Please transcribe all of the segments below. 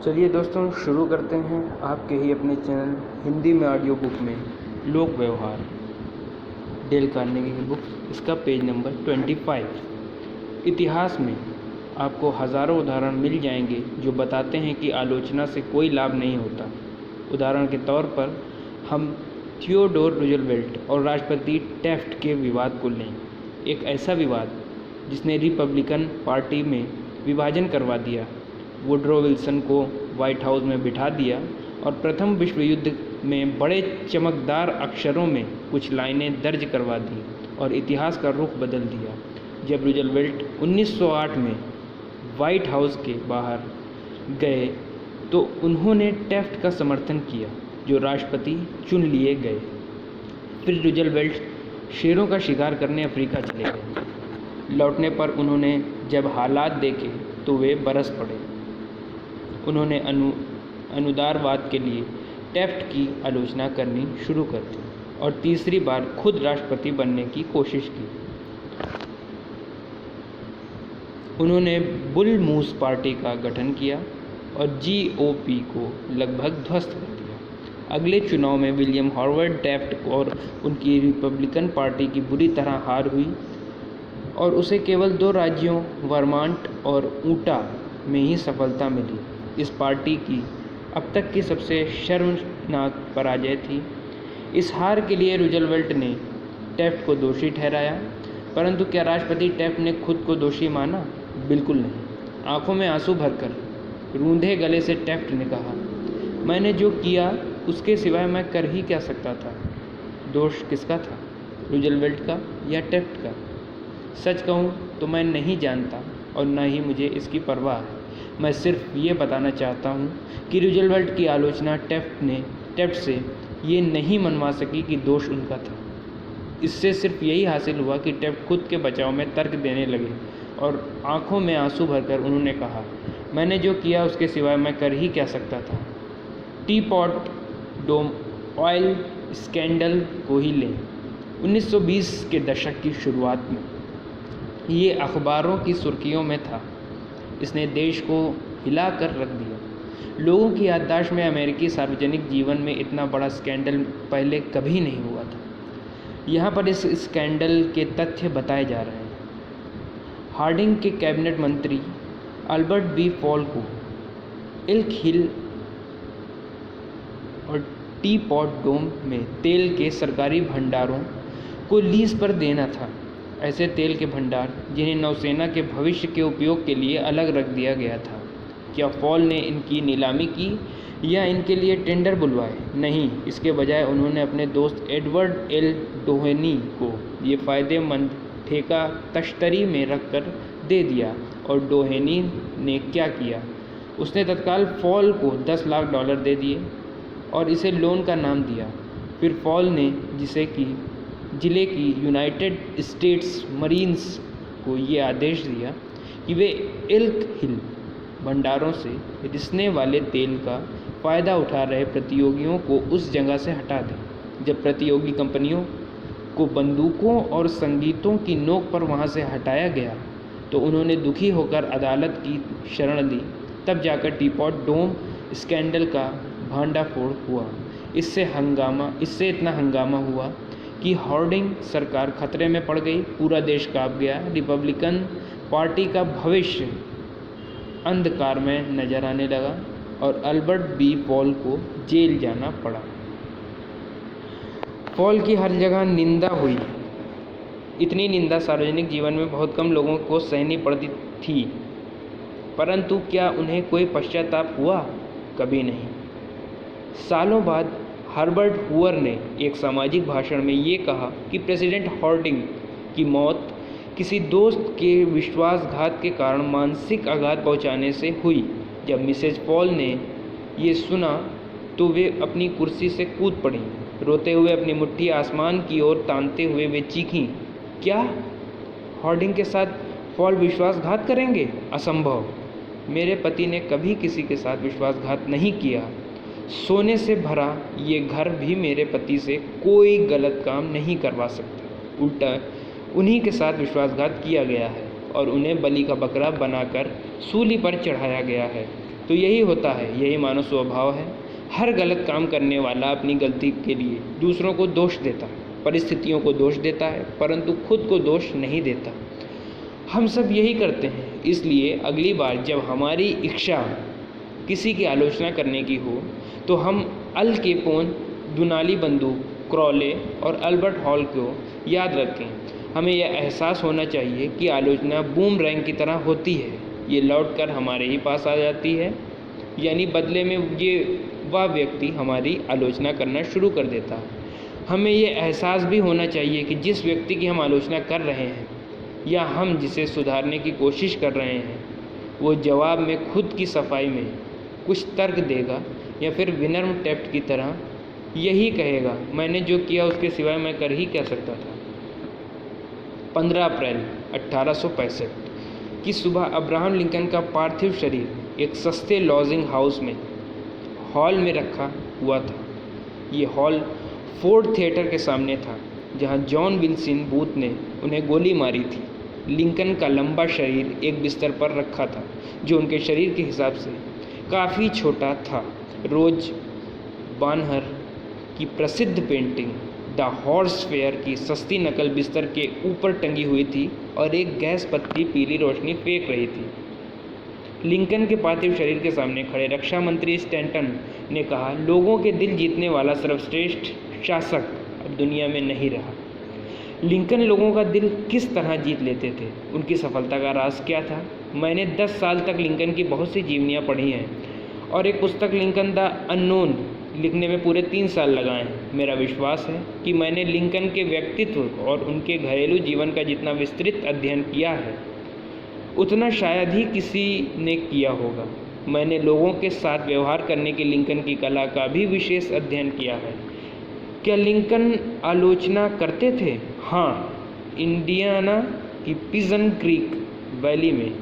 चलिए दोस्तों, शुरू करते हैं आपके ही अपने चैनल हिंदी में ऑडियो बुक में लोक व्यवहार, डेल कार्नेगी की बुक। इसका पेज नंबर 25। इतिहास में आपको हज़ारों उदाहरण मिल जाएंगे जो बताते हैं कि आलोचना से कोई लाभ नहीं होता। उदाहरण के तौर पर हम थियोडोर रूजवेल्ट और राष्ट्रपति टैफ्ट के विवाद को लें। एक ऐसा विवाद जिसने रिपब्लिकन पार्टी में विभाजन करवा दिया, वुडरो विल्सन को व्हाइट हाउस में बिठा दिया और प्रथम विश्व युद्ध में बड़े चमकदार अक्षरों में कुछ लाइनें दर्ज करवा दी और इतिहास का रुख बदल दिया। जब रूजवेल्ट 1908 में व्हाइट हाउस के बाहर गए तो उन्होंने टैफ्ट का समर्थन किया, जो राष्ट्रपति चुन लिए गए। फिर रूजवेल्ट शेरों का शिकार करने अफ्रीका चले गए। लौटने पर उन्होंने जब हालात देखे तो वे बरस पड़े। उन्होंने अनुदारवाद के लिए टैफ्ट की आलोचना करनी शुरू कर दी और तीसरी बार खुद राष्ट्रपति बनने की कोशिश की। उन्होंने बुल मूस पार्टी का गठन किया और जीओपी को लगभग ध्वस्त कर दिया। अगले चुनाव में विलियम हॉवर्ड टैफ्ट और उनकी रिपब्लिकन पार्टी की बुरी तरह हार हुई और उसे केवल 2 राज्यों वर्मांट और ऊटा में ही सफलता मिली। इस पार्टी की अब तक की सबसे शर्मनाक पराजय थी। इस हार के लिए रूजवेल्ट ने टैफ्ट को दोषी ठहराया, परंतु क्या राष्ट्रपति टैफ्ट ने खुद को दोषी माना? बिल्कुल नहीं। आंखों में आंसू भरकर रूंधे गले से टैफ्ट ने कहा, मैंने जो किया उसके सिवाय मैं कर ही क्या सकता था। दोष किसका था, रूजवेल्ट का या टैफ्ट का? सच कहूँ तो मैं नहीं जानता और न ही मुझे इसकी परवाह है। मैं सिर्फ ये बताना चाहता हूँ कि रूजवेल्ट की आलोचना टैफ्ट से ये नहीं मनवा सकी कि दोष उनका था। इससे सिर्फ यही हासिल हुआ कि टैफ्ट खुद के बचाव में तर्क देने लगे और आंखों में आंसू भरकर उन्होंने कहा, मैंने जो किया उसके सिवाय मैं कर ही क्या सकता था। टी पॉट डोम ऑयल स्कैंडल को ही लें। 1920 के दशक की शुरुआत में ये अखबारों की सुर्खियों में था। इसने देश को हिला कर रख दिया। लोगों की याददाश्त में अमेरिकी सार्वजनिक जीवन में इतना बड़ा स्कैंडल पहले कभी नहीं हुआ था। यहाँ पर इस स्कैंडल के तथ्य बताए जा रहे हैं। हार्डिंग के कैबिनेट मंत्री अल्बर्ट बी फॉल को एल्क हिल और टी पॉट डोम में तेल के सरकारी भंडारों को लीज पर देना था। ऐसे तेल के भंडार जिन्हें नौसेना के भविष्य के उपयोग के लिए अलग रख दिया गया था। क्या फॉल ने इनकी नीलामी की या इनके लिए टेंडर बुलवाए? नहीं, इसके बजाय उन्होंने अपने दोस्त एडवर्ड एल डोहेनी को ये फ़ायदेमंद ठेका तश्तरी में रखकर दे दिया। और डोहेनी ने क्या किया? उसने तत्काल फॉल को $10 लाख दे दिए और इसे लोन का नाम दिया। फिर फॉल ने जिले की यूनाइटेड स्टेट्स मरीन्स को ये आदेश दिया कि वे एल्क हिल भंडारों से रिसने वाले तेल का फ़ायदा उठा रहे प्रतियोगियों को उस जगह से हटा दें। जब प्रतियोगी कंपनियों को बंदूकों और संगीतों की नोक पर वहाँ से हटाया गया तो उन्होंने दुखी होकर अदालत की शरण ली। तब जाकर टीपॉट डोम स्कैंडल का भांडाफोड़ हुआ। इससे इतना हंगामा हुआ कि हार्डिंग सरकार खतरे में पड़ गई। पूरा देश कांप गया। रिपब्लिकन पार्टी का भविष्य अंधकार में नजर आने लगा और अल्बर्ट बी फॉल को जेल जाना पड़ा। फॉल की हर जगह निंदा हुई। इतनी निंदा सार्वजनिक जीवन में बहुत कम लोगों को सहनी पड़ती थी, परंतु क्या उन्हें कोई पश्चाताप हुआ? कभी नहीं। सालों बाद हर्बर्ट हूवर ने एक सामाजिक भाषण में ये कहा कि प्रेसिडेंट हार्डिंग की मौत किसी दोस्त के विश्वासघात के कारण मानसिक आघात पहुंचाने से हुई। जब मिसेज पॉल ने ये सुना तो वे अपनी कुर्सी से कूद पड़ीं। रोते हुए अपनी मुट्ठी आसमान की ओर तानते हुए वे चीखीं, क्या हार्डिंग के साथ पॉल विश्वासघात करेंगे? असंभव। मेरे पति ने कभी किसी के साथ विश्वासघात नहीं किया। सोने से भरा ये घर भी मेरे पति से कोई गलत काम नहीं करवा सकता। उल्टा उन्हीं के साथ विश्वासघात किया गया है और उन्हें बलि का बकरा बनाकर सूली पर चढ़ाया गया है। तो यही होता है, यही मानव स्वभाव है। हर गलत काम करने वाला अपनी गलती के लिए दूसरों को दोष देता है, परिस्थितियों को दोष देता है, परंतु खुद को दोष नहीं देता। हम सब यही करते हैं। इसलिए अगली बार जब हमारी इच्छा किसी की आलोचना करने की हो तो हम अल कैपोन, दुनाली बंदूक, क्राले और अल्बर्ट हॉल को याद रखें। हमें यह एहसास होना चाहिए कि आलोचना बूमरैंग की तरह होती है, ये लौट कर हमारे ही पास आ जाती है, यानी बदले में वह व्यक्ति हमारी आलोचना करना शुरू कर देता है। हमें यह एहसास भी होना चाहिए कि जिस व्यक्ति की हम आलोचना कर रहे हैं या हम जिसे सुधारने की कोशिश कर रहे हैं, वो जवाब में खुद की सफाई में कुछ तर्क देगा या फिर विनम्र टेप्ट की तरह यही कहेगा, मैंने जो किया उसके सिवाय मैं कर ही क्या सकता था। 15 अप्रैल 1865 की सुबह अब्राहम लिंकन का पार्थिव शरीर एक सस्ते लॉजिंग हाउस में हॉल में रखा हुआ था। ये हॉल फोर्ड थिएटर के सामने था, जहां जॉन विल्सन बूथ ने उन्हें गोली मारी थी। लिंकन का लंबा शरीर एक बिस्तर पर रखा था, जो उनके शरीर के हिसाब से काफ़ी छोटा था। रोज बानहर की प्रसिद्ध पेंटिंग द हॉर्स फेयर की सस्ती नकल बिस्तर के ऊपर टंगी हुई थी और एक गैस पत्ती पीली रोशनी फेंक रही थी। लिंकन के पार्थिव शरीर के सामने खड़े रक्षा मंत्री स्टैंटन ने कहा, लोगों के दिल जीतने वाला सर्वश्रेष्ठ शासक अब दुनिया में नहीं रहा। लिंकन लोगों का दिल किस तरह जीत लेते थे, उनकी सफलता का राज क्या था? मैंने 10 साल तक लिंकन की बहुत सी जीवनियाँ पढ़ी हैं और एक पुस्तक लिंकन द अननोन लिखने में पूरे 3 साल लगाए हैं। मेरा विश्वास है कि मैंने लिंकन के व्यक्तित्व और उनके घरेलू जीवन का जितना विस्तृत अध्ययन किया है, उतना शायद ही किसी ने किया होगा। मैंने लोगों के साथ व्यवहार करने की लिंकन की कला का भी विशेष अध्ययन किया है। क्या लिंकन आलोचना करते थे? हाँ, इंडियाना की पिजन क्रीक वैली में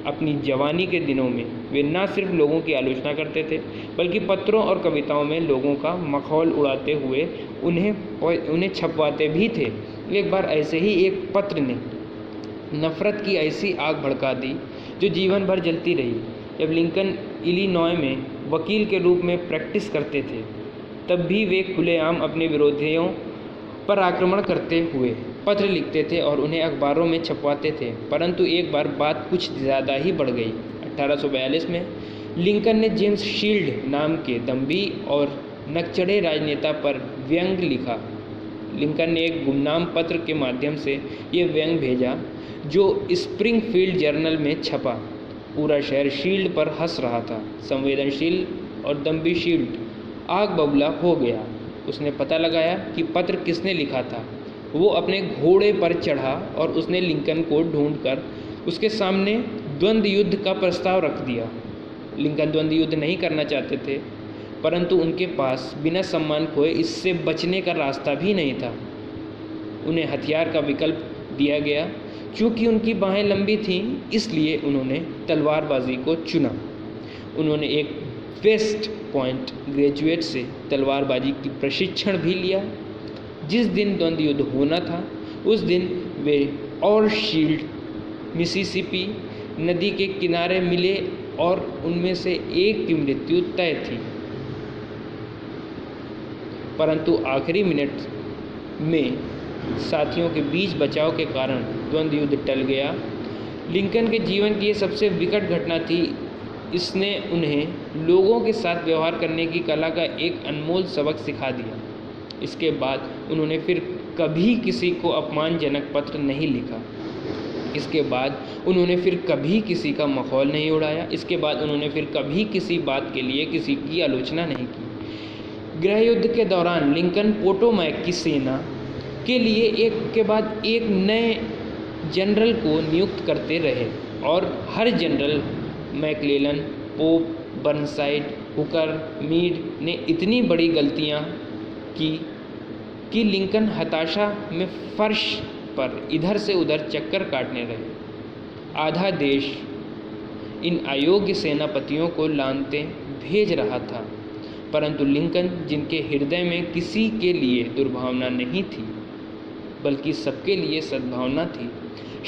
अपनी जवानी के दिनों में वे न सिर्फ लोगों की आलोचना करते थे, बल्कि पत्रों और कविताओं में लोगों का मखौल उड़ाते हुए उन्हें छपवाते भी थे। एक बार ऐसे ही एक पत्र ने नफ़रत की ऐसी आग भड़का दी जो जीवन भर जलती रही। जब लिंकन इलिनॉय में वकील के रूप में प्रैक्टिस करते थे, तब भी वे खुलेआम अपने विरोधियों पर आक्रमण करते हुए पत्र लिखते थे और उन्हें अखबारों में छपवाते थे। परंतु एक बार बात कुछ ज़्यादा ही बढ़ गई। 1842 में लिंकन ने जेम्स शील्ड नाम के दम्भी और नकचढ़े राजनेता पर व्यंग लिखा। लिंकन ने एक गुमनाम पत्र के माध्यम से ये व्यंग भेजा, जो स्प्रिंगफील्ड जर्नल में छपा। पूरा शहर शील्ड पर हंस रहा था। संवेदनशील और दम्भी शील्ड आग बबूला हो गया। उसने पता लगाया कि पत्र किसने लिखा था। वो अपने घोड़े पर चढ़ा और उसने लिंकन को ढूंढकर उसके सामने द्वंद्व युद्ध का प्रस्ताव रख दिया। लिंकन द्वंद्व युद्ध नहीं करना चाहते थे, परंतु उनके पास बिना सम्मान खोए इससे बचने का रास्ता भी नहीं था। उन्हें हथियार का विकल्प दिया गया। चूँकि उनकी बाहें लंबी थीं, इसलिए उन्होंने तलवारबाजी को चुना। उन्होंने एक वेस्ट पॉइंट ग्रेजुएट से तलवारबाजी की प्रशिक्षण भी लिया। जिस दिन द्वंद्व युद्ध होना था, उस दिन वे और शील्ड मिसिसिपी नदी के किनारे मिले और उनमें से एक की मृत्यु तय थी। परंतु आखिरी मिनट में साथियों के बीच बचाव के कारण द्वंद्व युद्ध टल गया। लिंकन के जीवन की ये सबसे विकट घटना थी। इसने उन्हें लोगों के साथ व्यवहार करने की कला का एक अनमोल सबक सिखा दिया। इसके बाद उन्होंने फिर कभी किसी को अपमानजनक पत्र नहीं लिखा। इसके बाद उन्होंने फिर कभी किसी का मखौल नहीं उड़ाया। इसके बाद उन्होंने फिर कभी किसी बात के लिए किसी की आलोचना नहीं की। गृह युद्ध के दौरान लिंकन पोटोमैक की सेना के लिए एक के बाद एक नए जनरल को नियुक्त करते रहे और हर general McClellan, Pope, Burnside, Hooker, Meade ने इतनी बड़ी गलतियां की कि लिंकन हताशा में फर्श पर इधर से उधर चक्कर काटने रहे। आधा देश इन अयोग्य सेनापतियों को लानतें भेज रहा था, परंतु लिंकन, जिनके हृदय में किसी के लिए दुर्भावना नहीं थी बल्कि सबके लिए सद्भावना थी,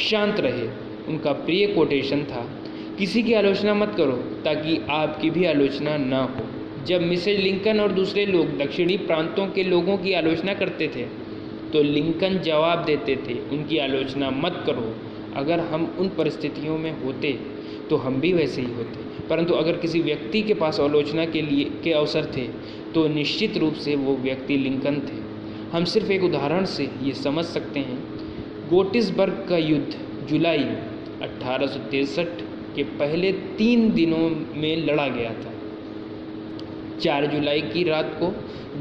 शांत रहे। उनका प्रिय कोटेशन था किसी की आलोचना मत करो ताकि आपकी भी आलोचना ना हो। जब मिसेज लिंकन और दूसरे लोग दक्षिणी प्रांतों के लोगों की आलोचना करते थे तो लिंकन जवाब देते थे, उनकी आलोचना मत करो। अगर हम उन परिस्थितियों में होते तो हम भी वैसे ही होते, परंतु अगर किसी व्यक्ति के पास आलोचना के अवसर थे तो निश्चित रूप से वो व्यक्ति लिंकन थे। हम सिर्फ एक उदाहरण से ये समझ सकते हैं। गेटिसबर्ग का युद्ध जुलाई 1863 के पहले 3 दिनों में लड़ा गया था। 4 जुलाई की रात को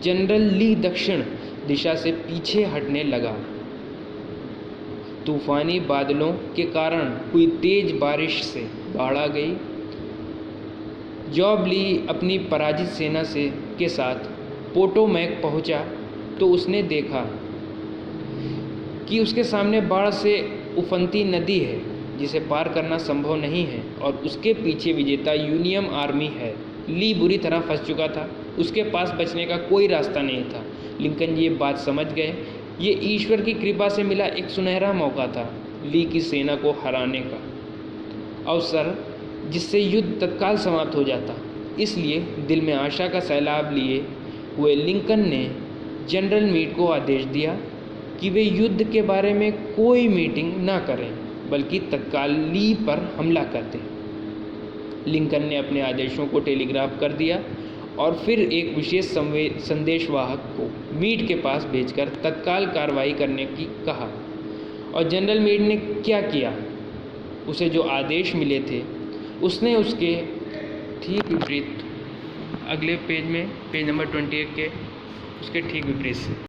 जनरल ली दक्षिण दिशा से पीछे हटने लगा। तूफानी बादलों के कारण हुई तेज बारिश से बाढ़ आ गई। जॉब ली अपनी पराजित सेना के साथ पोटोमैक पहुंचा तो उसने देखा कि उसके सामने बाढ़ से उफनती नदी है जिसे पार करना संभव नहीं है और उसके पीछे विजेता यूनियन आर्मी है। ली बुरी तरह फंस चुका था, उसके पास बचने का कोई रास्ता नहीं था। लिंकन ये बात समझ गए। ये ईश्वर की कृपा से मिला एक सुनहरा मौका था ली की सेना को हराने का अवसर, जिससे युद्ध तत्काल समाप्त हो जाता। इसलिए दिल में आशा का सैलाब लिए हुए लिंकन ने जनरल मीड को आदेश दिया कि वे युद्ध के बारे में कोई मीटिंग ना करें बल्कि तत्काल ली पर हमला कर दें। लिंकन ने अपने आदेशों को टेलीग्राफ कर दिया और फिर एक विशेष संदेशवाहक को मीड के पास भेजकर तत्काल कार्रवाई करने की कहा। और जनरल मीड ने क्या किया? उसे जो आदेश मिले थे उसने उसके ठीक विपरीत अगले पेज में, पेज नंबर 28 के उसके ठीक विपरीत से